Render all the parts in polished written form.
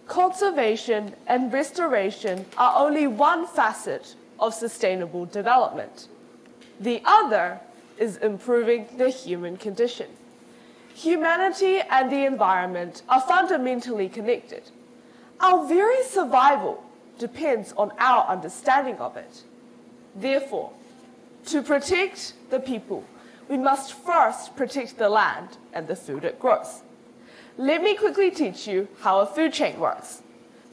conservation and restoration are only one facet of sustainable development. The other is improving the human condition. Humanity and the environment are fundamentally connected. Our very survival depends on our understanding of it. Therefore, to protect the people, we must first protect the land and the food it grows. Let me quickly teach you how a food chain works.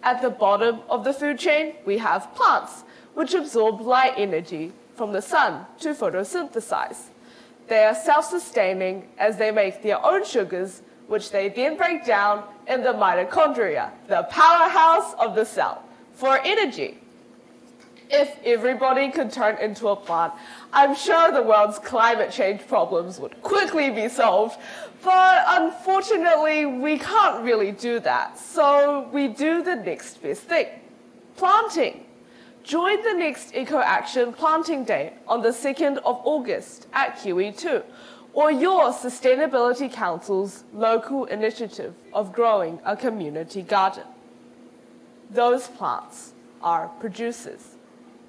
At the bottom of the food chain, we have plants, which absorb light energy from the sun to photosynthesize. They are self-sustaining as they make their own sugars, which they then break down in the mitochondria, the powerhouse of the cell, for energy. If everybody could turn into a plant, I'm sure the world's climate change problems would quickly be solved. But unfortunately, we can't really do that. So we do the next best thing, planting. Join the next Eco Action Planting Day on the 2nd of August at QE2, or your Sustainability Council's local initiative of growing a community garden. Those plants are producers.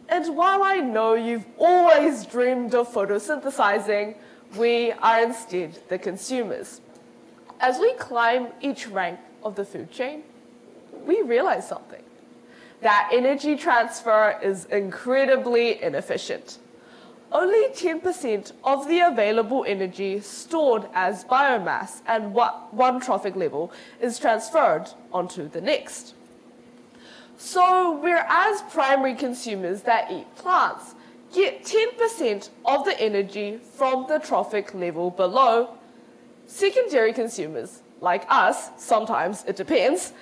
And while I know you've always dreamed of photosynthesizing, we are instead the consumers. As we climb each rank of the food chain, we realize something. That energy transfer is incredibly inefficient. Only 10% of the available energy stored as biomass at one trophic level is transferred onto the next. So whereas primary consumers that eat plants get 10% of the energy from the trophic level below, secondary consumers, like us, sometimes it depends,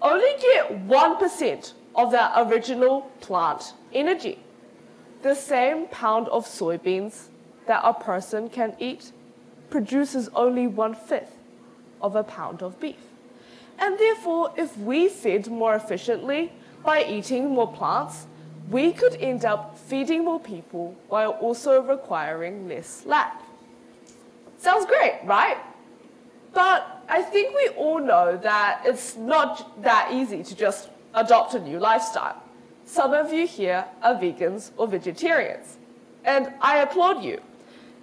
only get 1% of that original plant energy. The same pound of soybeans that a person can eat produces only 1/5 of a pound of beef. And therefore, if we fed more efficiently by eating more plants, we could end up feeding more people while also requiring less land. Sounds great, right? But I think we all know that it's not that easy to just adopt a new lifestyle. Some of you here are vegans or vegetarians, and I applaud you.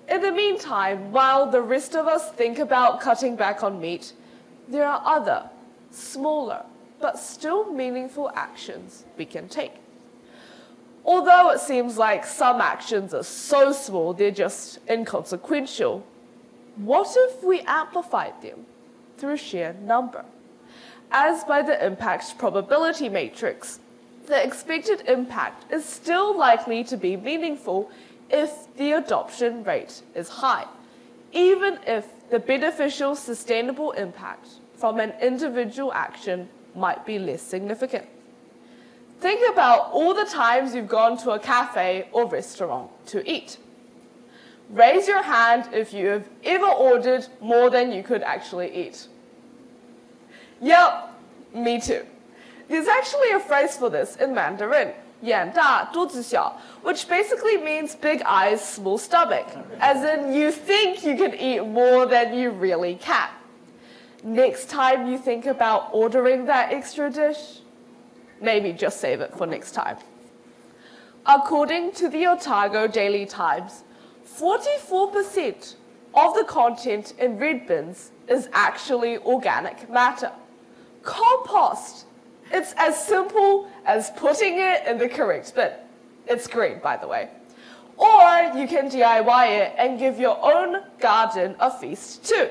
In the meantime, while the rest of us think about cutting back on meat, there are other, smaller, but still meaningful actions we can take. Although it seems like some actions are so small they're just inconsequential, what if we amplified them through sheer number? As by the impact probability matrix, the expected impact is still likely to be meaningful if the adoption rate is high, even if the beneficial sustainable impact from an individual action might be less significant. Think about all the times you've gone to a cafe or restaurant to eat. Raise your hand if you have ever ordered more than you could actually eat. Yep, me too. There's actually a phrase for this in Mandarin, 眼大肚子小, which basically means big eyes, small stomach, as in you think you can eat more than you really can. Next time you think about ordering that extra dish, maybe just save it for next time. According to the Otago Daily Times, 44% of the content in red bins is actually organic matter. Compost! It's as simple as putting it in the correct bin. It's green, by the way. Or you can DIY it and give your own garden a feast too.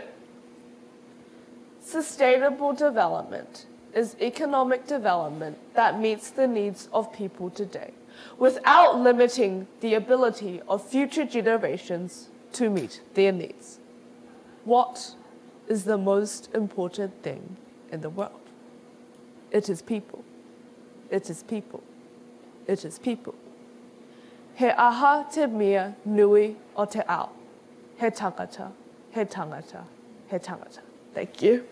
Sustainable development is economic development that meets the needs of people today, without limiting the ability of future generations to meet their needs. What is the most important thing in the world? It is people. It is people. It is people. He aha te mea nui o te ao. He tangata, he tangata, he tangata. Thank you.